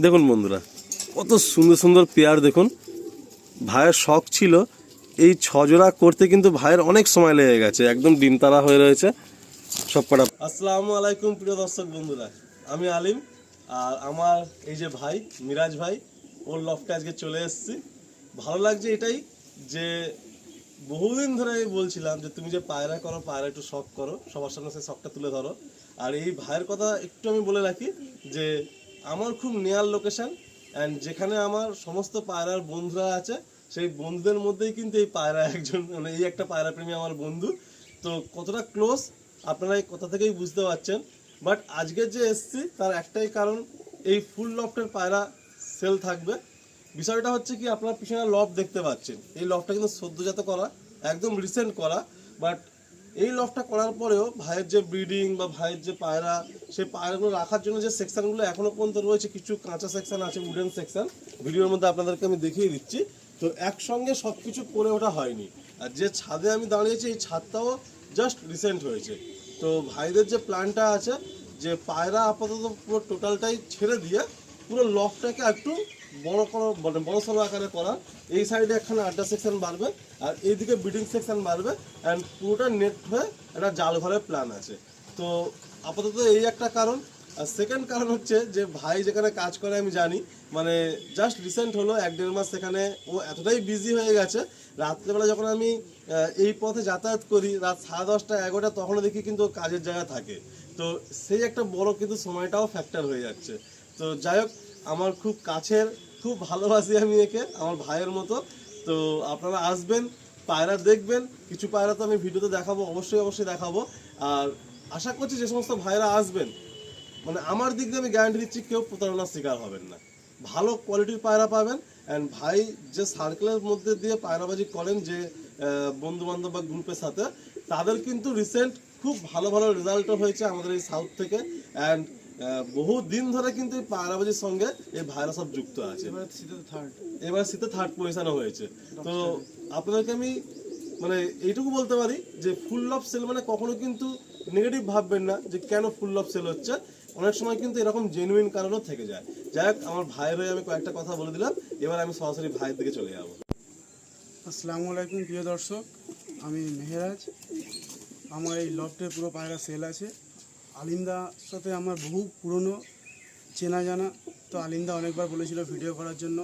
দেখুন বন্ধুরা, কত সুন্দর সুন্দর পেয়ার দেখুন। ভাইয়ের শখ ছিল এই 6 জোড়া করতে, কিন্তু ভাইয়ের অনেক সময় লেগে গেছে, একদম ডিম তারা হয়ে রয়েছে সব কটা। আসসালামু আলাইকুম প্রিয় দর্শক বন্ধুরা, আমি আলিম। আর আমার এই যে ভাই মিরাজ ভাই, ওর লফটে আজকে চলে এসেছি। ভালো লাগছে এটাই যে বহুদিন ধরে আমি বলছিলাম যে তুমি যে পায়রা করো, পায়রা একটু শখ করো, সবার সামনে সেই শখটা তুলে ধরো। আর এই ভাইয়ের কথা একটু আমি বলে রাখি যে আমার খুব নিয়ার লোকেশন, অ্যান্ড যেখানে আমার সমস্ত পায়রার বন্ধুরা আছে, সেই বন্ধুদের মধ্যেই কিন্তু এই পায়রা একজন, মানে এই একটা পায়রা প্রেমী আমার বন্ধু। তো কতটা ক্লোজ আপনারা এই কথা থেকেই বুঝতে পারছেন। বাট আজকে যে এসছি তার একটাই কারণ, এই ফুল লফটের পায়রা সেল থাকবে। বিষয়টা হচ্ছে কি, আপনারা পিছনে লফট দেখতে পাচ্ছেন, এই লফটটা কিন্তু সদ্যজাত করা, একদম রিসেন্ট করা। বাট এই লফটটা করার পরেও ভাইয়ের যে ব্রিডিং বা ভাইয়ের যে পায়রা, সেই পায়রাগুলো রাখার জন্য যে সেকশনগুলো এখনো পর্যন্ত রয়েছে, কিছু কাঁচা সেকশন আছে, উডেন সেকশন, ভিডিওর মধ্যে আপনাদেরকে আমি দেখিয়ে দিচ্ছি। তো একসঙ্গে সব কিছু করে ওঠা হয়নি। আর যে ছাদে আমি দাঁড়িয়েছি, এই ছাদটাও জাস্ট রিসেন্ট হয়েছে। তো ভাইদের যে প্ল্যানটা আছে, যে পায়রা আপাতত পুরো টোটালটাই ছেড়ে দিয়ে পুরো লফটাকে একটু বড় করো, মানে বড় সড়ো আকারে করা। এই সাইডে একখানে আড্ডা সেকশন বাড়বে, আর এইদিকে ব্রিডিং সেকশন বাড়বে, অ্যান্ড পুরোটা নেট হয়ে একটা জাল ঘরের প্ল্যান আছে। তো আপাতত এই একটা কারণ। আর সেকেন্ড কারণ হচ্ছে যে ভাই যেখানে কাজ করে আমি জানি, মানে জাস্ট রিসেন্ট হলো 1-1.5 মাস সেখানে ও এতটাই বিজি হয়ে গেছে, রাত্রেবেলা যখন আমি এই পথে যাতায়াত করি, রাত 10:30, 11টা, তখনও দেখি কিন্তু ও কাজের জায়গা থাকে। তো সেই একটা বড় কিন্তু সময়টাও ফ্যাক্টর হয়ে যাচ্ছে। তো যাই হোক, আমার খুব কাছের, খুব ভালোবাসি আমি একে, আমার ভাইয়ের মতো। তো আপনারা আসবেন, পায়রা দেখবেন। কিছু পায়রা তো আমি ভিডিওতে দেখাবো, অবশ্যই দেখাবো। আর আশা করছি যে সমস্ত ভাইরা আসবেন, মানে আমার দিক দিয়ে আমি গ্যারান্টি দিচ্ছি কেউ প্রতারণার শিকার হবেন না, ভালো কোয়ালিটির পায়রা পাবেন। অ্যান্ড ভাই যে সার্কেলের মধ্যে দিয়ে পায়রাবাজি করেন, যে বন্ধু বান্ধব বা গ্রুপের সাথে, তাদের কিন্তু রিসেন্ট খুব ভালো ভালো রেজাল্টও হয়েছে আমাদের এই সাউথ থেকে। অ্যান্ড বহু দিন ধরে কিন্তু এই পায়রাবাজির সঙ্গে এই ভাইরা সব যুক্ত আছে। এবার শীতে থার্ড পজিশনও হয়েছে। তো আপনাদেরকে আমি মানে এইটুকু বলতে পারি যে ফুল লফ সেল মানে কখনো কিন্তু নেগেটিভ ভাববেন না যে কেন ফুল লফ সেল হচ্ছে। অনেক সময় কিন্তু এরকম জেনুইন কারণও থেকে যায়। যাই হোক, আমার ভাইয়ের হয়ে আমি কয়েকটা কথা বলে দিলাম, এবার আমি সরাসরি ভাইয়ের দিকে চলে যাবো। আসসালামু আলাইকুম প্রিয় দর্শক, আমি মেহেরাজ। আমার এই লফটের পুরো পায়রা সেল আছে। আলিমদার সাথে আমার বহু পুরনো চেনা জানা। তো আলিমদা অনেকবার বলেছিল ভিডিও করার জন্য,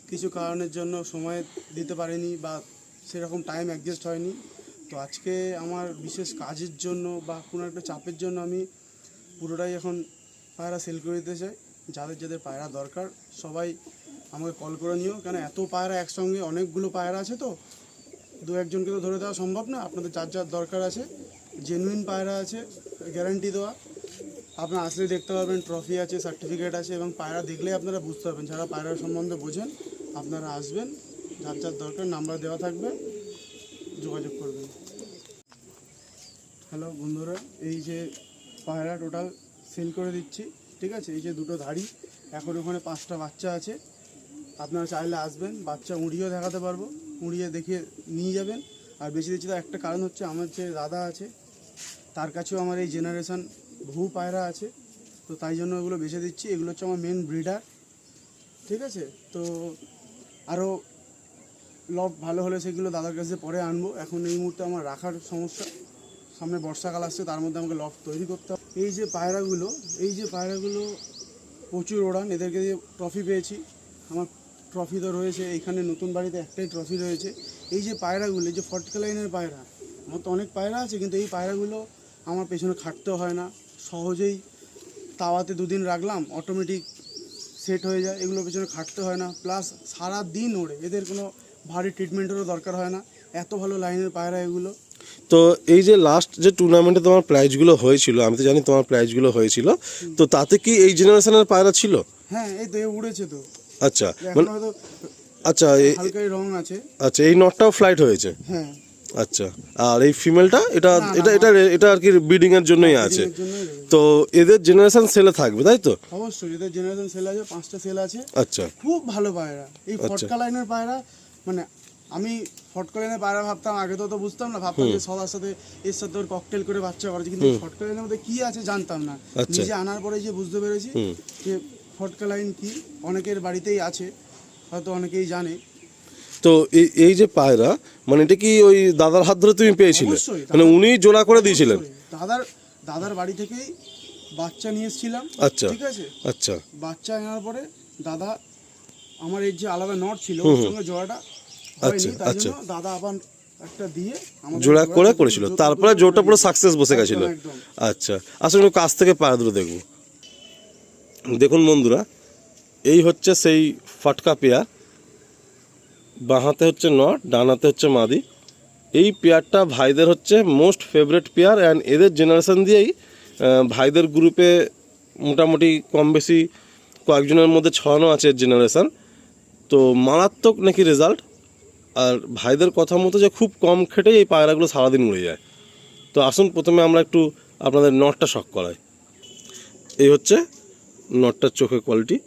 কিছু কারণের জন্য সময় দিতে পারেনি বা সেরকম টাইম অ্যাডজাস্ট হয়নি। তো আজকে আমার বিশেষ কাজের জন্য বা কোনো একটা চাপের জন্য আমি পুরোটাই এখন পায়রা সেল করে দিতে চাই। যাদের যাদের পায়রা দরকার সবাই আমাকে কল করে নিও, কেন এত পায়রা একসঙ্গে, অনেকগুলো পায়রা আছে, তো দু একজনকে তো ধরে দেওয়া সম্ভব না। আপনাদের যার যার দরকার আছে, জেনুইন পায়রা আছে, গ্যারান্টি দেওয়া। আপনারা আসলে দেখতে পাবেন, ট্রফি আছে, সার্টিফিকেট আছে, এবং পায়রা দেখলেই আপনারা বুঝতে পারবেন। যারা পায়রার সম্বন্ধে বোঝেন আপনারা আসবেন, যার যার দরকার নাম্বার দেওয়া থাকবে, যোগাযোগ করবেন। হ্যালো বন্ধুরা, এই যে পায়রা টোটাল সেল করে দিচ্ছি, ঠিক আছে। এই যে দুটো ধাড়ি, এখন ওখানে 5টা বাচ্চা আছে। আপনারা চাইলে আসবেন, বাচ্চা উড়িয়েও দেখাতে পারবো, উড়িয়ে দেখিয়ে নিয়ে যাবেন। আর বেশি দিচ্ছি তার একটা কারণ হচ্ছে, আমার যে দাদা আছে তার কাছেও আমার এই জেনারেশান বহু পায়রা আছে, তো তাই জন্য এগুলো বেছে দিচ্ছি। এগুলো হচ্ছে আমার মেন ব্রিডার, ঠিক আছে। তো আরও লফট ভালো হলে সেগুলো দাদার কাছে পরে আনবো। এখন এই মুহূর্তে আমার রাখার সমস্যা, সামনে বর্ষাকাল আসছে, তার মধ্যে আমাকে লফট তৈরি করতে হবে। এই যে পায়রাগুলো প্রচুর ওড়ান, এদেরকে দিয়ে ট্রফি পেয়েছি। আমার ট্রফি তো রয়েছে, এইখানে নতুন বাড়িতে একটাই ট্রফি রয়েছে। এই যে পায়রাগুলো, এই যে ফটকালাইনের পায়রা, আমার তো অনেক পায়রা আছে, কিন্তু এই পায়রাগুলো আমার পেছনে খাটতেও হয় না, সহজেই তাওয়াতে 2 দিন রাখলাম, অটোমেটিক সেট হয়ে যায়। এগুলো পেছনে খাটতে হয় না, প্লাস সারা দিন ওড়ে, এদের কোনো ভারী ট্রিটমেন্টেরও দরকার হয় না। এত ভালো লাইনের পায়রা এগুলো। তো এই যে লাস্ট যে টুর্নামেন্টে তোমার প্রাইজগুলো হয়েছিল, আমি তো জানি তোমার প্রাইজগুলো হয়েছিল, তো তাতে কি এই জেনারেশনের পায়রা ছিল? হ্যাঁ, এই তো উড়েছে তো। আচ্ছা, এখন হয়তো আচ্ছা, হালকাই রং আছে। আচ্ছা, এই নটটাও ফ্লাইট হয়েছে? হ্যাঁ। আচ্ছা, আর এই ফিমেলটা এটা এটা এটা এটা আর কি ব্রিডিং এর জন্যই আছে। তো এদের জেনারেশন সেলে থাকবে, তাই তো? অবশ্যই, এদের জেনারেশন সেল আছে, 5টা সেল আছে। আচ্ছা, খুব ভালো পায়রা এই ফটকা লাইনের পায়রা। মানে আমি ফটকা লাইনের পায়রা ভাবতাম, আগে তো বুঝতাম না, ভাবতাম যে সবার সাথে এর সাথে ওর ককটেল করে বাচ্চা করেছে, কিন্তু ফটকা লাইনের মধ্যে কি আছে জানতাম না। নিজে আনার পরে যে বুঝতে পেরেছি যে ফটকা লাইন কি অনেকের বাড়িতেই আছে, হয়তো অনেকেই জানে। তো এই যে পায়রা, মানে এটা কি ওই দাদার হাত ধরে তুমি পেয়েছিলে? অবশ্যই, মানে উনি জোড়া করে দিয়েছিলেন? দাদার বাড়ি থেকেই বাচ্চা নিয়ে এসেছিলাম। আচ্ছা ঠিক আছে, আচ্ছা বাচ্চা নেওয়ার পরে দাদা আমার এই যে আলাদা নট ছিল ওর সঙ্গে জোড়াটা হয়নি, তাই জন্য দাদা আবার একটা দিয়ে আমাদের জোড়া করে করেছিল, জোড়া তারপরে জোরটা পুরো সাকসেস বসে গেছিল। একদম। আচ্ছা, আসলে একটু কাছ থেকে পায়রা দুটো দেখব। দেখুন বন্ধুরা, এই হচ্ছে সেই ফাটকা পেয়ার, বাঁ হাতে হচ্ছে নট, ডান হাতে হচ্ছে মাদি। এই পেয়ারটা ভাইদের হচ্ছে মোস্ট ফেভারিট পেয়ার, অ্যান্ড এদের জেনারেশন দিয়েই ভাইদের গ্রুপে মোটামুটি কম বেশি কয়েকজনের মধ্যে ছড়ানো আছে জেনারেশন। তো মারাত্মক নাকি রেজাল্ট, আর ভাইদের কথা মতো যে খুব কম খেটেই এই পায়রাগুলো সারাদিন উড়ে যায়। তো আসুন প্রথমে আমরা একটু আপনাদের নটটা শক করাই। এই হচ্ছে নটটার চোখের কোয়ালিটি,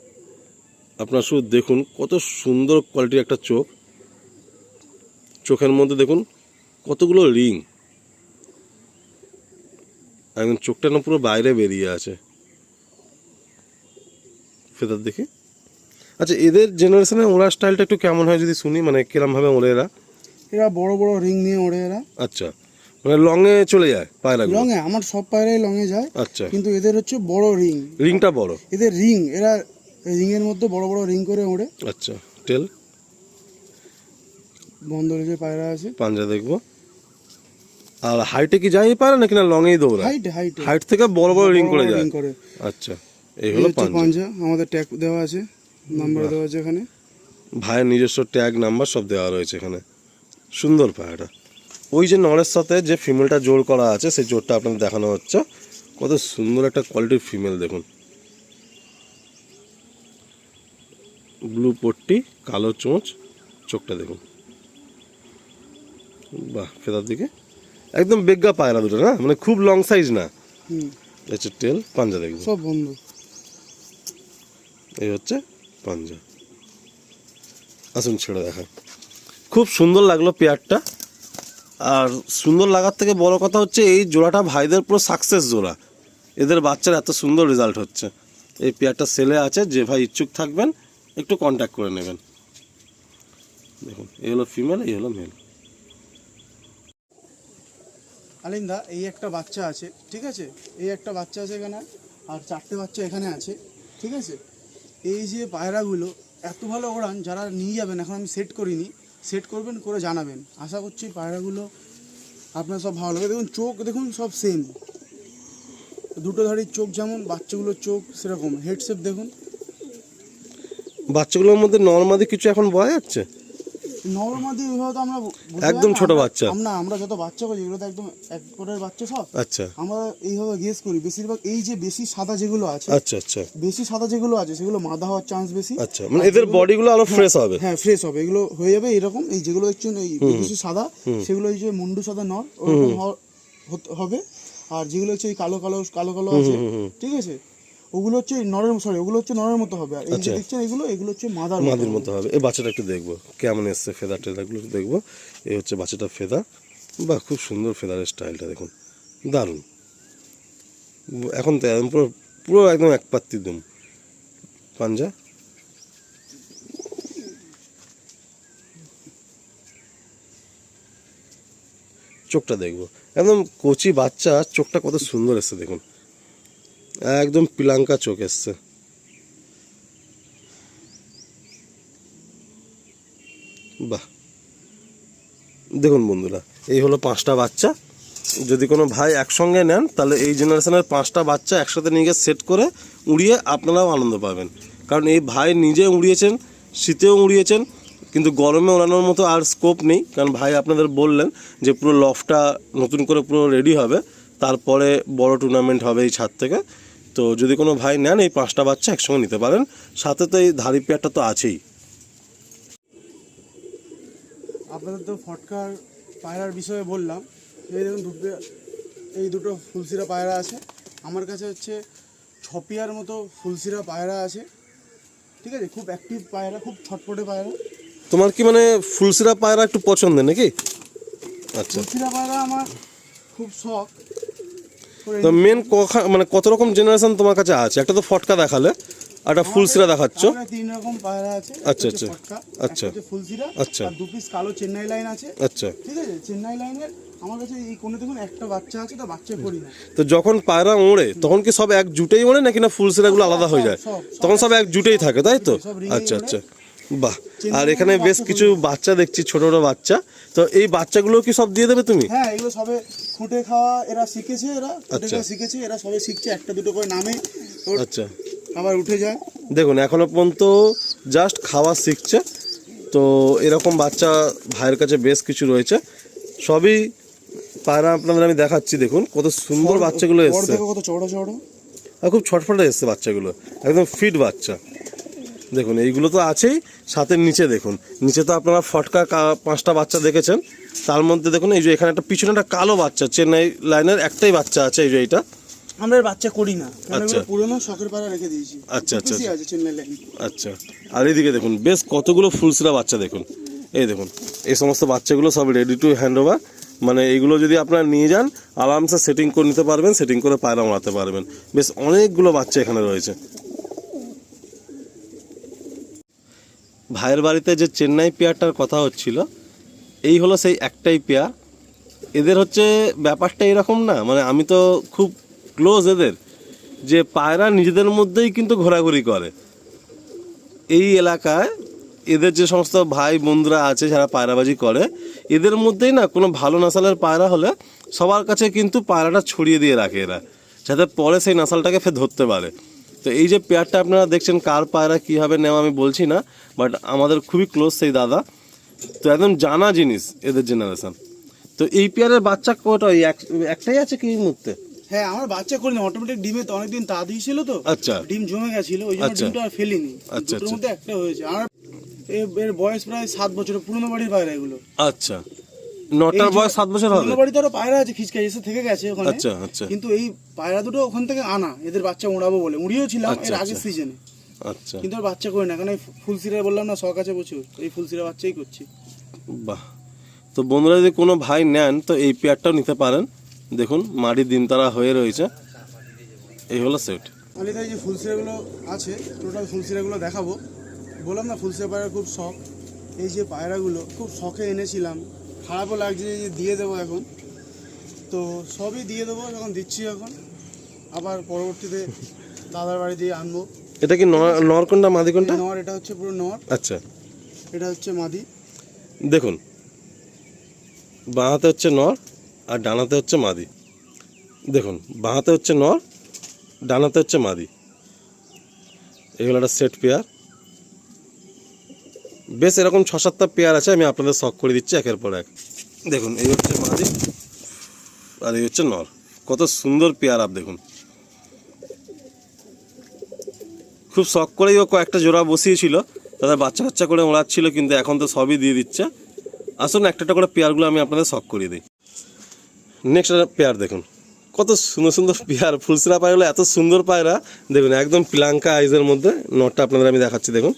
আপনারা শুধু দেখুন কত সুন্দর কোয়ালিটির একটা চোখ। চোখের মধ্যে দেখুন কতগুলো রিং, একদম চোখটা না পুরো বাইরে বেরিয়ে আছে। ফেদার দেখি। আচ্ছা, এদের জেনারেশনে ওড়ার স্টাইলটা একটু কেমন হয় যদি শুনি, মানে কিরমভাবে ওড়ে এরা? এরা বড় বড় রিং নিয়ে ওড়ে এরা। আচ্ছা, মানে লংয়ে চলে যায় পায়রাগুলো? লংয়ে, আমার সব পায়রাই লংয়ে যায়। আচ্ছা, কিন্তু এদের হচ্ছে বড় রিং, রিংটা বড়। এদের রিং, এরা রিং এর মধ্যে বড় বড় রিং করে ওড়ে। আচ্ছা, টেল বন্ধ রেখে পায়রা আছে। পাঞ্জা দেখবো। আর হাইটে কি যায় এই পায়রা নাকি না লংয়েই দৌড়ায়? হাইট থেকে বড় বড় রিং করে যায়। আচ্ছা, এই হলো পাঞ্জা। আমাদের ট্যাগ দেওয়া আছে, নাম্বার দেওয়া আছে এখানে। ভাইয়ের নিজস্ব ট্যাগ নাম্বার সব দেওয়া রয়েছে এখানে। সুন্দর পায়রাটা। ওই যে নরের সাথে যে ফিমেলটা জোর করা আছে, সেই জোরটা আপনাদের দেখানো হচ্ছে। কত সুন্দর একটা কোয়ালিটির ফিমেল দেখুন, ব্লু পট্টি, কালো চোঁচ, চোখটা দেখুন। বাহ, ফেদার দিকে একদম বেগা পায়রা দুটো না, মানে খুব লং সাইজ না। হচ্ছে টেল, পাঞ্জা দেখবো সব বন্ধ। এই হচ্ছে পাঞ্জা। আসুন ছেড়ে দেখা। খুব সুন্দর লাগলো পেয়ারটা, আর সুন্দর লাগার থেকে বড় কথা হচ্ছে এই জোড়াটা ভাইদের পুরো সাকসেস জোড়া। এদের বাচ্চার এত সুন্দর রেজাল্ট হচ্ছে। এই পেয়ারটা সেলে আছে, যে ভাই ইচ্ছুক থাকবেন একটু কন্ট্যাক্ট করে নেবেন। দেখুন, এই হলো ফিমেল, এই হলো মেল। আলিন্দা, এই একটা বাচ্চা আছে, ঠিক আছে, এই একটা বাচ্চা আছে এখানে, আর 4টে বাচ্চা এখানে আছে, ঠিক আছে। এই যে পায়রাগুলো এত ভালো ওড়ান, যারা নিয়ে যাবেন, এখন আমি সেট করিনি, সেট করবেন, করে জানাবেন। আশা করছি পায়রাগুলো আপনার সব ভালো লাগবে। দেখুন চোখ দেখুন, সব সেম, দুটো ধারির চোখ যেমন, বাচ্চাগুলোর চোখ সেরকম। হেডশেপ দেখুন। বাচ্চাগুলোর মধ্যে নর্মাদি কিছু এখন বোঝা যাচ্ছে? নর্মাদি ওইভাবে তো আমরা একদম ছোট বাচ্চা। আমরা যত বাচ্চা করি এগুলো তো একদম এক কোটের বাচ্চা সব। আচ্ছা, আমরা এইভাবে গেস করি বেশিরভাগ। এই যে বেশি সাদা যেগুলো আছে, আচ্ছা আচ্ছা, বেশি সাদা যেগুলো আছে সেগুলো মাদা হওয়ার চান্স বেশি। আচ্ছা, মানে এদের বডিগুলো আরো ফ্রেশ হবে। হ্যাঁ, ফ্রেশ হবে, এগুলো হয়ে যাবে এরকম। এই যেগুলো দেখছেন এই বেশি সাদা, সেগুলো এই যে মুন্ডু সাদা নর ওরকম হবে। আর যেগুলো হচ্ছে এই কালো কালো কালো কালো আছে, ঠিক আছে, ওগুলো হচ্ছে নরের, সরি, ওগুলো হচ্ছে নরের মতো হবে। আর এই যে দেখছেন এগুলো হচ্ছে মাদার মতো হবে। এই বাচ্চাটা একটু দেখবো কেমন এসছে, ফেদার টেদারগুলো দেখবো। এই হচ্ছে বাচ্চাটা ফেদার। বাহ, খুব সুন্দর ফেদারের স্টাইলটা দেখুন, দারুণ। এখন তো একদম পুরো পুরো একদম এক পাত্তি দুম। পাঞ্জা, চোখটা দেখবো, একদম কচি বাচ্চা, চোখটা কত সুন্দর এসছে দেখুন, একদম পিলাঙ্কা চোখ এসছে। বাহ, দেখুন বন্ধুরা, এই হলো 5টা বাচ্চা। যদি কোনো ভাই একসঙ্গে নেন, তাহলে এই জেনারেশনের 5টা বাচ্চা একসাথে নিয়ে গিয়ে সেট করে উড়িয়ে আপনারাও আনন্দ পাবেন। কারণ এই ভাই নিজে উড়িয়েছেন, শীতেও উড়িয়েছেন, কিন্তু গরমে ওড়ানোর মতো আর স্কোপ নেই। কারণ ভাই আপনাদের বললেন যে পুরো লফটা নতুন করে পুরো রেডি হবে, তারপরে বড় টুর্নামেন্ট হবে এই ছাদ থেকে। তো যদি কোনো ভাই নেন, এই 5টা বাচ্চা একসঙ্গে নিতে পারেন। সাথে তো এই ধাড়ি পেয়ারটা তো আছেই। আপনাদের তো ফটকার পায়রার বিষয়ে বললাম। এই দেখুন এই দুটো ফুলসিরা পায়রা আছে আমার কাছে, হচ্ছে 6 পেয়ার মতো ফুলসিরা পায়রা আছে, ঠিক আছে। খুব অ্যাক্টিভ পায়রা, খুব ছটপটে পায়রা। তোমার কি মানে ফুলসিরা পায়রা একটু পছন্দের নাকি? আচ্ছা, ফুলসিরা পায়রা আমার খুব শখ। তো মেন মানে কত রকম জেনারেশন তোমার কাছে আছে? একটা তো ফটকা দেখালে, একটা ফুলসিরা দেখাচ্ছ। আমাদের 3 রকম পায়রা আছে। আচ্ছা, একটা হচ্ছে আচ্ছা। ফটকা, আচ্ছা। একটা হচ্ছে ফুলসিরা, আচ্ছা। আর 2 পিস কালো চেন্নাই লাইন আছে। আচ্ছা। ঠিক আছে, চেন্নাই লাইনের আমার কাছে এই কোণে দেখুন একটা বাচ্চা আছে, তো বাচ্চা করি না। তো যখন পায়রা ওড়ে তখন কি সব এক জুটেই ওড়ে নাকি না ফুলসিরাগুলো আলাদা হয়ে যায়? সব তখন সব এক জুটেই থাকে তাই তো? সব রিঙেই আচ্ছা ওড়ে। আচ্ছা, বাহ। আর এখানে বেশ কিছু বাচ্চা দেখছি, ছোট ছোট বাচ্চা। তো এই বাচ্চাগুলো কি সব দিয়ে দেবে তুমি? হ্যাঁ, এগুলো সবে ফুটে খাওয়া এরা শিখেছে, এরা ফুটে আচ্ছা। খাওয়া শিখেছে, এরা সবে শিখছে, একটা দুটো করে নামে ওর আচ্ছা, আবার উঠে যায়। দেখুন এখনো পর্যন্ত জাস্ট খাওয়া শিখছে। তো এরকম বাচ্চা ভাইয়ের কাছে বেশ কিছু রয়েছে, সবই পায়রা আপনাদের আমি দেখাচ্ছি। দেখুন কত সুন্দর বাচ্চাগুলো বড় এসছে, দেখো কত চওড়া চওড়া। আর খুব ছটফটে এসছে বাচ্চাগুলো, একদম ফিট বাচ্চা। দেখুন এইগুলো তো আছেই, সাথে নিচে দেখুন, নিচে তো আপনারা ফটকা 5টা বাচ্চা দেখেছেন। তার মধ্যে দেখুন এই যে এখানে একটা পিছনে একটা কালো বাচ্চা, চেন্নাই লাইনের একটাই বাচ্চা আছে, এই যে এইটা। আমরা এর বাচ্চা করি না, কারণ আচ্ছা। এগুলো পুরনো শখের পায়রা রেখে দিয়েছি। আচ্ছা, আচ্ছা, 2 পিসই আছে চেন্নাই লাইন। আচ্ছা। আর এইদিকে দেখুন বেশ কতগুলো ফুলসিরা বাচ্চা দেখুন, এই দেখুন এই সমস্ত বাচ্চাগুলো সব রেডি টু হ্যান্ড ওভার। মানে এইগুলো যদি আপনারা নিয়ে যান আরামসে সেটিং করে নিতে পারবেন, সেটিং করে পায়রা মারাতে পারবেন। বেশ অনেকগুলো বাচ্চা এখানে রয়েছে। ভাইয়ের বাড়িতে যে চেন্নাই পেয়ারটার কথা হচ্ছিল, এই হলো সেই একটাই পেয়ার। এদের হচ্ছে ব্যাপারটা এরকম না, মানে আমি তো খুব ক্লোজ এদের, যে পায়রা নিজেদের মধ্যেই কিন্তু ঘোরাঘুরি করে এই এলাকায়। এদের যে সমস্ত ভাই বন্ধুরা আছে যারা পায়রাবাজি করে, এদের মধ্যেই না কোনো ভালো নাসালের পায়রা হলে সবার কাছে কিন্তু পায়রাটা ছড়িয়ে দিয়ে রাখে এরা, যাতে পরে সেই নাসালটাকে ফের ধরতে পারে। তো এই যে পেয়ারটা আপনারা দেখছেন, কার পায়রা কীভাবে নেওয়া আমি বলছি না, বাট আমাদের খুবই ক্লোজ সেই দাদা, তো একদম জানা জিনিস এদের জেনারেশন। তো এই পেয়ারের বাচ্চা কটা, ওই একটাই আছে কি এই মুহূর্তে? হ্যাঁ, আমার বাচ্চা করি না, অটোমেটিক ডিমে তো অনেকদিন তা দিয়েছিল, তো আচ্ছা ডিম জমে গেছিল, ওই জন্য আচ্ছা। ডিমটা আর ফেলিনি। আচ্ছা, দুটোর আচ্ছা। মধ্যে একটা হয়েছে। আর এর বয়স প্রায় 7 বছর, পুরনো বাড়ির পায়রা এগুলো। আচ্ছা, নটার বয়স 7 বছর হবে? পুরনো বাড়িতে আরো পায়রা আছে, খিচকা এসে থেকে গেছে ওখানে। আচ্ছা আচ্ছা কিন্তু এই পায়রা দুটো ওখান থেকে আনা, এদের বাচ্চা উড়াবো বলে উড়িয়েও ছিলাম আচ্ছা, এর আগের আচ্ছা। সিজনে, আচ্ছা, কিন্তু আর বাচ্চা করি না, কারণ এই ফুলসিরা বললাম না শখ আছে প্রচুর, এই ফুলসিরা বাচ্চাই করছি। বাহ। তো বন্ধুরা যদি কোনো ভাই নেন তো এই পেয়ারটাও নিতে পারেন। দেখুন মাটি দিনতারা হয়ে রয়েছে, এই হলো সেট। মালিকায় যে ফুলসিরাগুলো আছে, টোটাল ফুলসিরাগুলো দেখাবো। বললাম না ফুলসিরা পায়রা খুব শখ। এই যে পায়রাগুলো খুব শখে এনেছিলাম, খারাপও লাগছে যে দিয়ে দেবো এখন, তো সবই দিয়ে দেবো, যখন দিচ্ছি এখন আবার পরবর্তীতে দাদার বাড়ি দিয়ে আনবো। এটা কি নর কোনটা মাদি কোনটা? নর, এটা হচ্ছে পুরো নর, আচ্ছা, এটা হচ্ছে মাদি। দেখুন বাঁহাতে হচ্ছে নর আর ডানাতে হচ্ছে মাদি। দেখুন বাঁহাতে হচ্ছে নর, ডানাতে হচ্ছে মাদি। এগুলো একটা সেট পেয়ার। বেশ এরকম 6-7টা পেয়ার আছে, আমি আপনাদের শখ করে দিচ্ছি একের পর এক। দেখুন এই হচ্ছে মাদি আর এই হচ্ছে নর, কত সুন্দর পেয়ার আপ দেখুন। খুব শখ করেই ও কয়েকটা জোড়া বসিয়েছিল, তাদের বাচ্চা কাচ্চা করে ওড়াচ্ছিল, কিন্তু এখন তো সবই দিয়ে দিচ্ছে। আসুন একটা একটা করে পেয়ারগুলো আমি আপনাদের শখ করিয়ে দিই। নেক্সট পেয়ার দেখুন, কত সুন্দর সুন্দর পেয়ার। ফুলসিরা পায়রাগুলো এত সুন্দর পায়রা, দেখুন একদম প্লাঙ্কা আইজের মধ্যে। নটটা আপনাদের আমি দেখাচ্ছি, দেখুন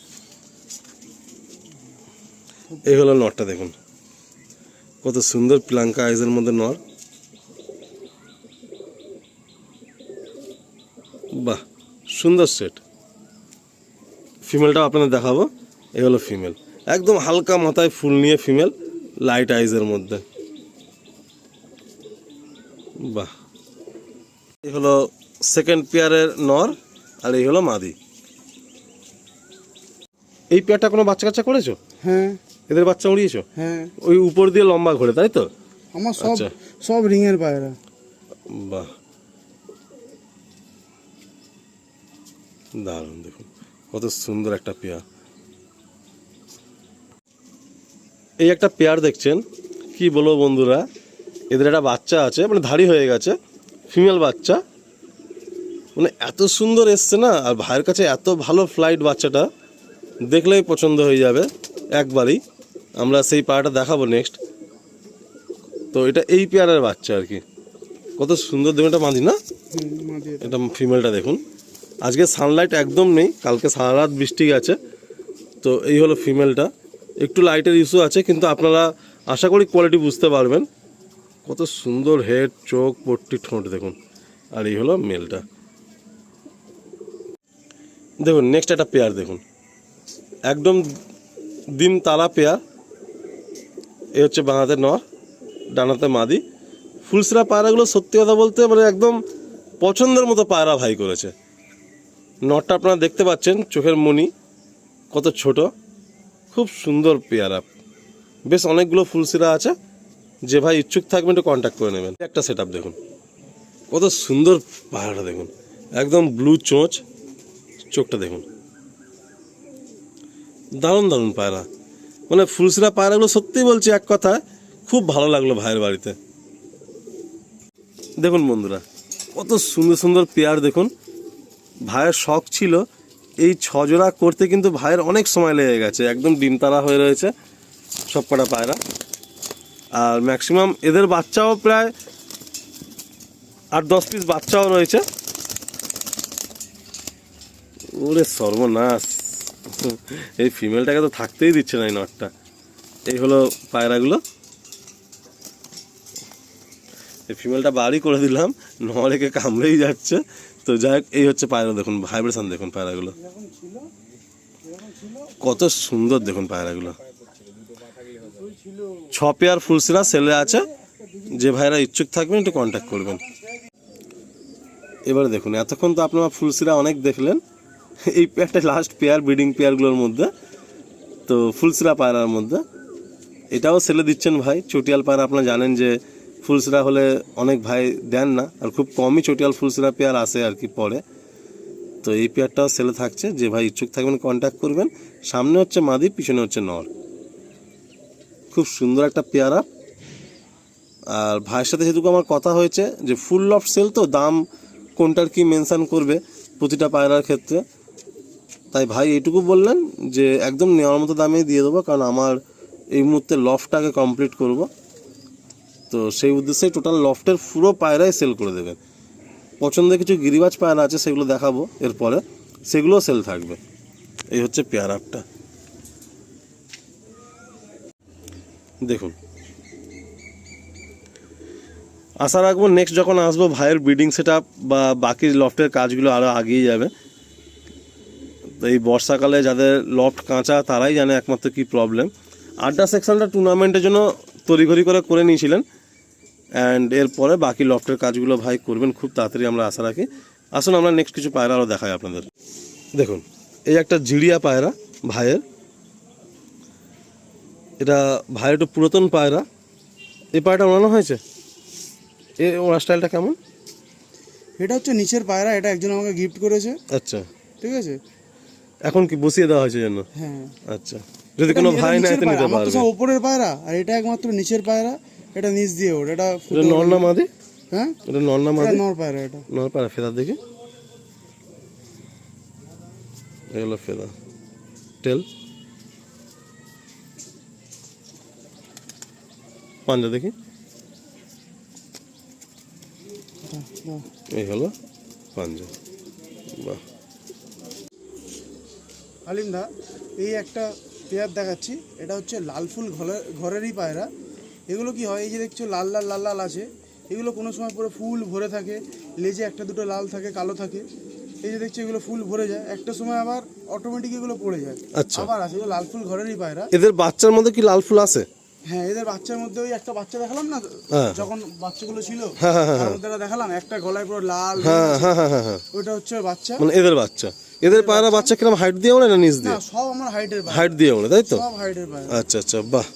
এই হলো নটটা, দেখুন কত সুন্দর প্লাঙ্কা আইজের মধ্যে নর। বাহ, সুন্দর সেট। ফিমেলটাও আপনাদের দেখাবো, এই হলো ফিমেল, একদম হালকা মাথায় ফুল নিয়ে ফিমেল, লাইট আইজের মধ্যে। বাহ, এই হলো সেকেন্ড পেয়ারের নর আর এই হলো মাদি। এই পেয়ারটা কোনো বাচ্চা কাচ্চা করেছো? হ্যাঁ এদের বাচ্চা উড়িয়েছো? হ্যাঁ, ওই উপর দিয়ে লম্বা ঘোরে তাই তো? আমার সব আচ্ছা। সব রিংয়ের পায়রা। বাহ, দারুণ, দেখুন কত সুন্দর একটা পেয়ার। এই একটা পেয়ার দেখছেন, কি বলবো বন্ধুরা, এদের একটা বাচ্চা আছে, মানে ধাড়ি হয়ে গেছে, ফিমেল বাচ্চা, মানে এত সুন্দর এসছে না, আর ভাইয়ের কাছে এত ভালো ফ্লাইট, বাচ্চাটা দেখলেই পছন্দ হয়ে যাবে একবারই। আমরা সেই পেয়ারটা দেখাবো নেক্সট। তো এটা এই পেয়ারের বাচ্চা আর কি, কত সুন্দর দেখুন। এটা মাদি না, মাদি। এটা ফিমেলটা দেখুন। আজকে সানলাইট একদম নেই, কালকে সারা রাত বৃষ্টি গেছে। তো এই হলো ফিমেলটা, একটু লাইটের ইস্যু আছে, কিন্তু আপনারা আশা করি কোয়ালিটি বুঝতে পারবেন। কত সুন্দর হেড, চোখ, পট্টি, ঠোঁট দেখুন। আর এই হলো মেলটা। দেখুন নেক্সট একটা পেয়ার দেখুন, একদম ডিম তালা পেয়ার। এ হচ্ছে বাঁহাতে নর, ডানাতে মাদি। ফুলসরা পায়রাগুলো সত্যি কথা বলতে মানে একদম পছন্দের মতো পায়রা ভাই করেছে। নরটা আপনারা দেখতে পাচ্ছেন, চোখের মণি কত ছোট, খুব সুন্দর পেয়ারা। বেশ অনেকগুলো ফুলসিরা আছে, যে ভাই ইচ্ছুক থাকবেন একটু কন্ট্যাক্ট করে নেবেন। একটা সেট আপ দেখুন, কত সুন্দর পায়রাটা দেখুন, একদম ব্লু চোঁচ, চোখটা দেখুন, দারুণ দারুণ পায়রা। মানে ফুলসিরা পায়রাগুলো সত্যিই বলছি এক কথায় খুব ভালো লাগলো ভাইয়ের বাড়িতে। দেখুন বন্ধুরা, কত সুন্দর সুন্দর পেয়ার দেখুন। ভাইয়ের শখ ছিল এই 6 জোড়া করতে, কিন্তু ভাইয়ের অনেক সময় লেগে গেছে। একদম ডিম তারা হয়ে রয়েছে সব কটা পায়রা। আর ম্যাক্সিমাম এদের বাচ্চাও প্রায় 8-10 পিস বাচ্চাও রয়েছে। ওরে সর্বনাশ, এই ফিমেলটাকে তো থাকতেই দিচ্ছে না এই নটটা। এই হলো পায়রাগুলো, এই ফিমেলটা বাড়ি করে দিলাম, নরেকে কামড়েই যাচ্ছে। তো যাই হোক, এই হচ্ছে পায়রা দেখুন, ভাইব্রেশন দেখুন পায়রাগুলো কত সুন্দর দেখুন পায়রাগুলো। 6 পেয়ার ফুলসিরা সেলে আছে, যে ভাইরা ইচ্ছুক থাকবেন একটু কন্ট্যাক্ট করবেন। এবারে দেখুন, এতক্ষণ তো আপনারা ফুলসিরা অনেক দেখলেন, এই পেয়ারটা লাস্ট পেয়ার ব্রিডিং পেয়ারগুলোর মধ্যে। তো ফুলসিরা পায়রার মধ্যে এটাও সেলে দিচ্ছেন ভাই। চটিয়াল পায়রা আপনারা জানেন যে ফুলসিরা হলে অনেক ভাই দেন না, আর খুব কমই চটিয়াল ফুলসিরা পেয়ার আসে আর কি পরে। তো এই পেয়ারটাও সেলে থাকছে, যে ভাই ইচ্ছুক থাকবেন কন্ট্যাক্ট করবেন। সামনে হচ্ছে মাদি, পিছনে হচ্ছে নর, খুব সুন্দর একটা পেয়ারা। আর ভাইয়ের সাথে যেটুকু আমার কথা হয়েছে যে ফুল লফট সেল, তো দাম কোনটার কি মেনশান করবে প্রতিটা পায়রার ক্ষেত্রে, তাই ভাই এইটুকু বললেন যে একদম নেওয়ার মতো দামেই দিয়ে দেবো, কারণ আমার এই মুহূর্তে লফটটাকে কমপ্লিট করব। তো সেই উদ্দেশ্যে টোটাল লফটের পুরো পায়রাই সেল করে দেবেন। পছন্দের কিছু গিরিবাজ পায়রা আছে, সেগুলো দেখাবো এরপরে, সেগুলোও সেল থাকবে। এই হচ্ছে পেয়ার আপটা দেখুন। আশা রাখবো নেক্সট যখন আসবো ভাইয়ের ব্রিডিং সেট আপ বা বাকি লফটের কাজগুলো আরও আগিয়ে যাবে। তো এই বর্ষাকালে যাদের লফট কাঁচা তারাই জানে একমাত্র কী প্রবলেম। আড্ডা সেকশনটা টুর্নামেন্টের জন্য তড়িঘড়ি করে নিয়েছিলেন, অ্যান্ড এরপরে বাকি লফটের কাজগুলো ভাই করবেন খুব তাড়াতাড়ি, আমরা আশা রাখি। আসুন আমরা নেক্সট কিছু পায়রা আরও দেখাই আপনাদের। দেখুন, এই একটা জিরিয়া পায়রা ভাইয়ের, এটা ভাইয়ের একটু পুরাতন পায়রা। এই পায়রাটা ওড়ানো হয়েছে, এ ওড়া স্টাইলটা কেমন? এটা হচ্ছে নিচের পায়রা, এটা একজন আমাকে গিফট করেছে। আচ্ছা, ঠিক আছে, এখন কি বসিয়ে দেওয়া হয়েছে জন্য? হ্যাঁ আচ্ছা, যদি কোনো ভাই না এতে নিতে পারবে। সব উপরের পায়রা, আর এটা একমাত্র নিচের পায়রা, এটা নিচ দিয়ে ওর। এটা নর না মাদি? হ্যাঁ, এটা নর না মাদি? নর পায়রা। এটা নর পায়রা, ফেদার দেখি, এগুলো ফেদার, টেল, পাঞ্জা দেখি, এই হলো পাঞ্জা। বাহ, আলিম দা, এই একটা পেয়ার দেখাচ্ছি। এটা হচ্ছে লাল ফুল ঘরেরই পায়রা। এগুলো কি হয়, এই যে দেখছো লাল লাল লাল লাল আছে, এগুলো কোনো সময় পুরো ফুল ভরে থাকে, লেজে একটা দুটো লাল থাকে, কালো থাকে। এই যে দেখছো এগুলো ফুল ভরে যায়, একটা সময় আবার অটোমেটিক এগুলো পড়ে যায়। আচ্ছা, আবার আছে, এগুলো লাল ফুল ঘরেরই পায়রা। এদের বাচ্চার মধ্যে কি লাল ফুল আছে? হ্যাঁ, এদের বাচ্চার মধ্যে ওই একটা বাচ্চা দেখালাম না যখন বাচ্চাগুলো ছিল, তার মধ্যে দেখালাম একটা গলায় পুরো লাল। হ্যাঁ, ওইটা হচ্ছে বাচ্চা, মানে এদের বাচ্চা। এদের পায়রা বাচ্চা কিরকম হাইট দিয়ে ওড়ে না নিচ দিয়ে? না, সব আমার হাইটের পায়রা। হাইট দিয়ে ওড়ে, তাই তো? সব হাইটের পায়রা। আচ্ছা আচ্ছা, বাহ।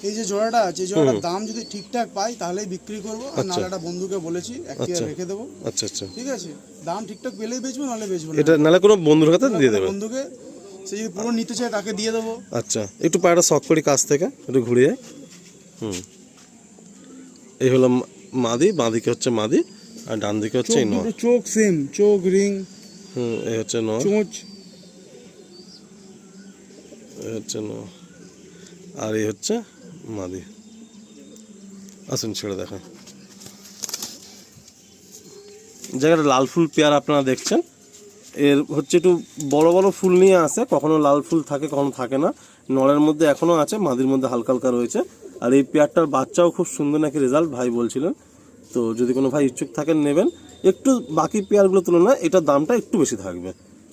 এই যে জোড়াটা আছে, এই জোড়াটার দাম যদি ঠিকঠাক পাই তাহলেই বিক্রি করবো, আর নাহলে একটা বন্ধুকে বলেছি এক পেয়ার রেখে দেবো। আচ্ছা আচ্ছা, ঠিক আছে, দাম ঠিকঠাক পেলেই বেচবো, নাহলে বেচবো না। এটা নাহলে কোনো বন্ধুর হাতে দিয়ে দেবে, বন্ধুকে সে যদি পুরো নিতে চায় তাকে দিয়ে দেবো। আচ্ছা, একটু পায়রা শখ করি কাছ থেকে একটু ঘুরিয়ে। এই হলো মাদি, বাঁদিকে হচ্ছে মাদি, আর ডান দিকে হচ্ছে এই নর। চোখ সেম, চোখ রিং। এই হচ্ছে নর, চোঁচ। এই হচ্ছে নর, আর এই হচ্ছে মাদি। আসুন ছেড়ে দেখা। জায়গাটা লাল ফুল পেয়ার আপনারা দেখছেন, এর হচ্ছে একটু বড় বড় ফুল নিয়ে আসে, কখনো লাল ফুল থাকে কখনো থাকে না। নরের মধ্যে এখনো আছে, মাদির মধ্যে হালকা হালকা রয়েছে। আর এই পেয়ারটার বাচ্চাও খুব সুন্দর নাকি রেজাল্ট ভাই বলছিলেন। তো যদি কোনো ভাই ইচ্ছুক থাকেন নেবেন। একটু বাকি পেয়ারগুলো তুলনায় এটার দামটা একটু বেশি থাকবে,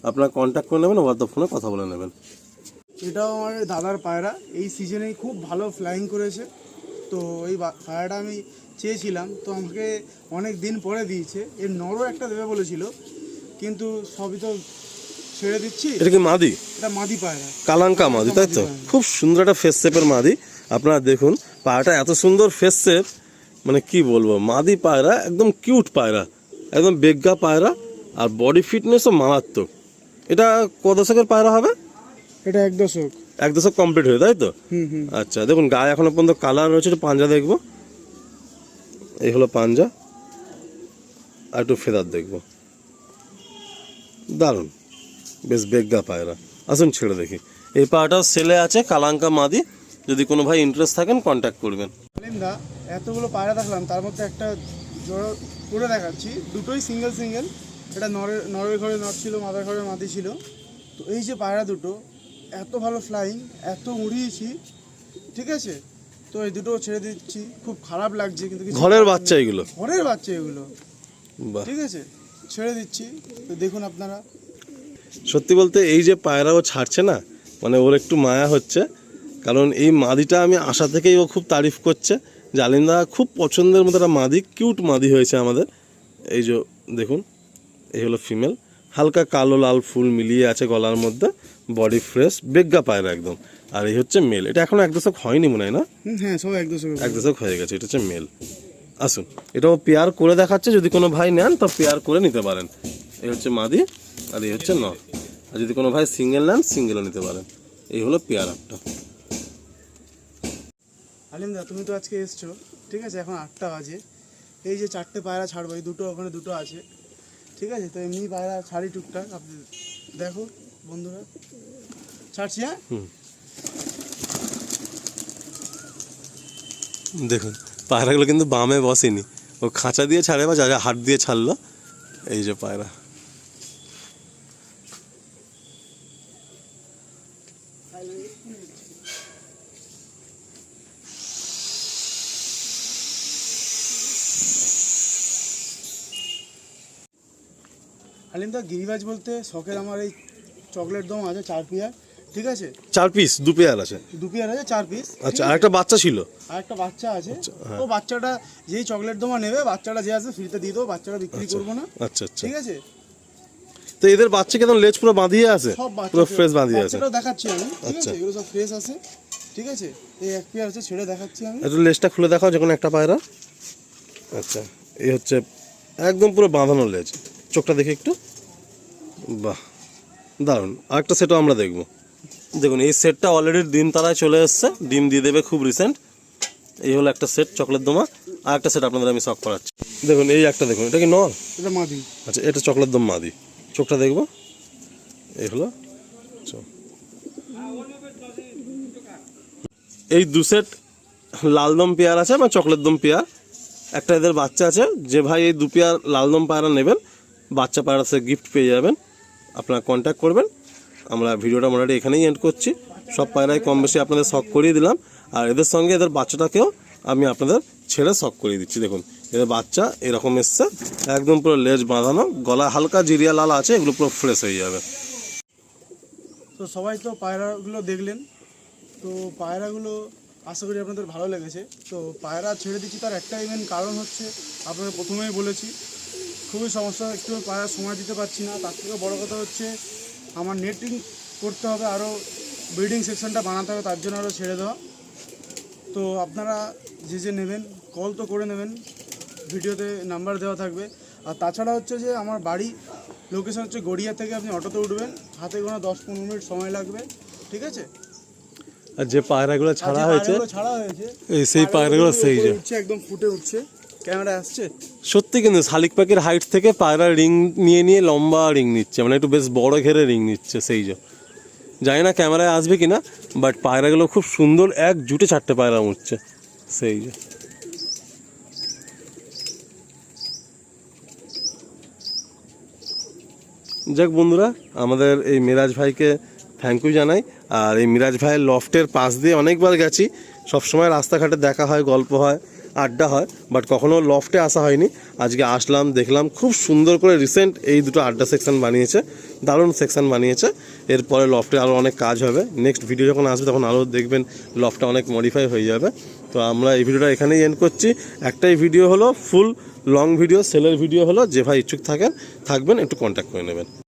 আপনারা কন্ট্যাক্ট করে নেবেন, ওভার দ্য ফোনে কথা বলে নেবেন। এটাও আমার দাদার পায়রা, এই সিজনেই খুব ভালো ফ্লাইং করেছে। তো এই পায়রাটা আমি চেয়েছিলাম, তো আমাকে অনেক দিন পরে দিয়েছে। এর নরও একটা দেবে বলেছিল, কিন্তু সবই তো ছেড়ে দিচ্ছি। এটা কি মাদি? এটা মাদি পায়রা, কালাঙ্কা মাদি, তাই তো? খুব সুন্দর একটা ফেস শেপের মাদি। আপনারা দেখুন পায়রাটা এত সুন্দর ফেস শেপ, মানে কি বলবো, মাদি পায়রা একদম কিউট পায়রা, একদম বেগা পায়রা, আর বডি ফিটনেসও মারাত্মক। এটা ক দশকের পায়রা হবে? এটা 1 দশক। 1 দশক কমপ্লিট হয়ে, তাই তো? হুম। আচ্ছা, দেখুন গায়ে এখনো পর্যন্ত কালার রয়েছে। একটু পাঞ্জা দেখবো, এই হলো পাঞ্জা, আর একটু ফেদার দেখবো। দারুণ, বেশ বেগা পায়রা। আসুন ছেড়ে দেখি। এই পায়রাটাও সেলে আছে, কালাঙ্কা মাদি। যদি কোনো ভাই ইন্টারেস্ট থাকেন কন্ট্যাক্ট করবেন। দা এতগুলো পায়রা দেখলাম, তার মধ্যে একটা জোড়া করে দেখাচ্ছি, দুটোই সিঙ্গেল। এটা নরের ঘরে নর ছিল, মাদার ঘরে মাদি ছিল। তো এই যে পায়রা দুটো এত ভালো ফ্লাইং, এত উড়িয়েছি, ঠিক আছে। তো এই দুটো ছেড়ে দিচ্ছি, খুব খারাপ লাগছে, কিন্তু কিছু ঘরের বাচ্চা এগুলো? ঘরের বাচ্চা এগুলো, বাহ, ঠিক আছে, ছেড়ে দিচ্ছি। তো দেখুন আপনারা। সত্যি বলতে এই যে পায়রা ও ছাড়ছে না, মানে ওর একটু মায়া হচ্ছে, কারণ এই মাদিটা আমি আশা থেকেই ও খুব তারিফ করছে। জালিন্দা খুব পছন্দের মতো একটা মাদি, কিউট মাদি হয়েছে আমাদের। এই যে দেখুন, এই হলো ফিমেল, হালকা কালো লাল ফুল মিলিয়ে আছে গলার মধ্যে, বডি ফ্রেশ, বেগা পায়রা একদম। আর এই হচ্ছে মেল। এটা এখনো 1 দশক হয়নি মনে হয় না? হ্যাঁ, সব 1 দশক। 1 দশক হয়ে গেছে। এটা হচ্ছে মেল। আসুন, এটাও পেয়ার করে দেখাচ্ছে, যদি কোনো ভাই নেন তো পেয়ার করে নিতে পারেন। এই হচ্ছে মাদি, আর এই হচ্ছে নর। আর যদি কোনো ভাই সিঙ্গেল নেন, সিঙ্গেলও নিতে পারেন। এই হলো পেয়ার আপটা। আলিমদা, তুমি তো আজকে এসছো, ঠিক আছে, এখন 8টা বাজে। এই যে 4টে পায়রা ছাড়বো, এই দুটো ওখানে দুটো আছে, ঠিক আছে। তো এমনি পায়রা ছাড়ি টুকটাক, আপনি দেখো বন্ধুরা, ছাড়ছি। হ্যাঁ, দেখুন পায়রাগুলো কিন্তু বামে বসেনি, ও খাঁচা দিয়ে ছাড়ে বা যা যা হাত দিয়ে ছাড়লো। এই যে পায়রা, আলিমদা গিরিবাজ বলতে শখের আমার এই চকলেট দম আছে 4 পেয়ার, ঠিক আছে। 4 পিস, 2 পেয়ার আছে? 2 পেয়ার আছে, 4 পিস। আচ্ছা, আর একটা বাচ্চা ছিল? আর একটা বাচ্চা আছে। ও বাচ্চাটা যেই চকলেট দমা নেবে, বাচ্চাটা যে আছে ফ্রিতে দিয়ে দেবো, বাচ্চাটা বিক্রি করবো না। আচ্ছা আচ্ছা, ঠিক আছে। তো এদের বাচ্চা কেমন, লেজ পুরো বাঁধিয়ে আছে? সব পুরো ফ্রেশ বাঁধিয়ে আছে? বাচ্চাটাও দেখাচ্ছি আমি, ঠিক আচ্ছা, আছে, এগুলো সব ফ্রেশ আছে, ঠিক আছে। এই 1 পেয়ার আছে, ছেড়ে দেখাচ্ছি আমি। একটু লেজটা খুলে দেখাও যে কোনো একটা পায়রা। আচ্ছা, এই হচ্ছে একদম পুরো বাঁধানো লেজ। চোখটা দেখি একটু, বাহ দারুণ। আরেকটা সেটও আমরা দেখবো। দেখুন এই সেটটা অলরেডি ডিম তারায় চলে এসছে, ডিম দিয়ে দেবে খুব রিসেন্ট। এই হলো একটা সেট চকলেট দমা। আর একটা সেট আপনাদের আমি শখ করাচ্ছি। দেখুন এই একটা, দেখুন এটা কি নর? এটা মাদি। আচ্ছা, এটা চকলেট দম মাদি। চোখটা দেখবো, এই হলো চোখ। এই 2 সেট লালদম পেয়ার আছে বা চকলেট দম পেয়ার। একটা এদের বাচ্চা আছে। যে ভাই এই 2 পেয়ার লালদম পায়রা নেবেন, বাচ্চা পায়রা সে গিফট পেয়ে যাবেন। আপনারা কন্ট্যাক্ট করবেন। আমরা ভিডিওটা মোটামুটি এখানেই এন্ড করছি। সব পায়রাই কম বেশি আপনাদের শখ করিয়ে দিলাম, আর এদের সঙ্গে এদের বাচ্চাটাকেও আমি আপনাদের ছেড়ে শখ করিয়ে দিচ্ছি। দেখুন এদের বাচ্চা এরকম এসছে, একদম পুরো লেজ বাঁধানো, গলা হালকা জিরিয়া লাল আছে, এগুলো পুরো ফ্রেশ হয়ে যাবে। তো সবাই তো পায়রাগুলো দেখলেন, তো পায়রাগুলো আশা করি আপনাদের ভালো লেগেছে। তো পায়রা ছেড়ে দিচ্ছি তার একটা ইভেন কারণ হচ্ছে, আপনারা প্রথমেই বলেছি, খুবই সমস্যা, একটু পায়রা সময় দিতে পারছি না। তার থেকে বড় কথা হচ্ছে আমার নেটিং করতে হবে, আরও ব্রিডিং সেকশনটা বানাতে হবে, তার জন্য আরও ছেড়ে দেওয়া। তো আপনারা যে নেবেন কল তো করে নেবেন, ভিডিওতে নাম্বার দেওয়া থাকবে। আর তাছাড়া হচ্ছে যে আমার বাড়ি লোকেশন হচ্ছে গড়িয়া থেকে, আপনি অটোতে উঠবেন, হাতে কোনো 10-15 মিনিট সময় লাগবে, ঠিক আছে। আর যে পায়রাগুলো ছাড়া হয়েছে, এই সেই পায়রাগুলো পায়রাগুলো সেই যে উঠছে, একদম ফুটে উঠছে, ক্যামেরা আসছে। সত্যি কিন্তু শালিক পাখির হাইট থেকে পায়রা রিং নিয়ে নিয়ে লম্বা রিং নিচ্ছে, মানে একটু বেশ বড় ঘেরে রিং নিচ্ছে। সেই যে জানি না ক্যামেরায় আসবে কিনা, বাট পায়রাগুলো খুব সুন্দর, এক জুটে 4টে পায়রা উঠছে। সেই যে যাক বন্ধুরা, আমাদের এই মিরাজ ভাইকে থ্যাংক ইউ জানাই। আর এই মিরাজ ভাইয়ের লফটের পাশ দিয়ে অনেকবার গেছি, সবসময় রাস্তাঘাটে দেখা হয়, গল্প হয়। আড্ডা হয়, বাট কখনো লফটে আসা হয়নি। আজকে আসলাম, দেখলাম খুব সুন্দর করে রিসেন্ট এই দুটো আড্ডা সেকশন বানিয়েছে, দারুণ সেকশন বানিয়েছে। এরপরে লফটে আরও অনেক কাজ হবে, নেক্সট ভিডিও যখন আসবে তখন আরও দেখবেন লফটটা অনেক মডিফাই হয়ে যাবে। তো আমরা এই ভিডিওটা এখানেই এন্ড করছি। একটাই ভিডিও হলো, ফুল লং ভিডিও, সেলের ভিডিও হলো। যে ভাই ইচ্ছুক থাকবেন একটু কন্ট্যাক্ট করে নেবেন।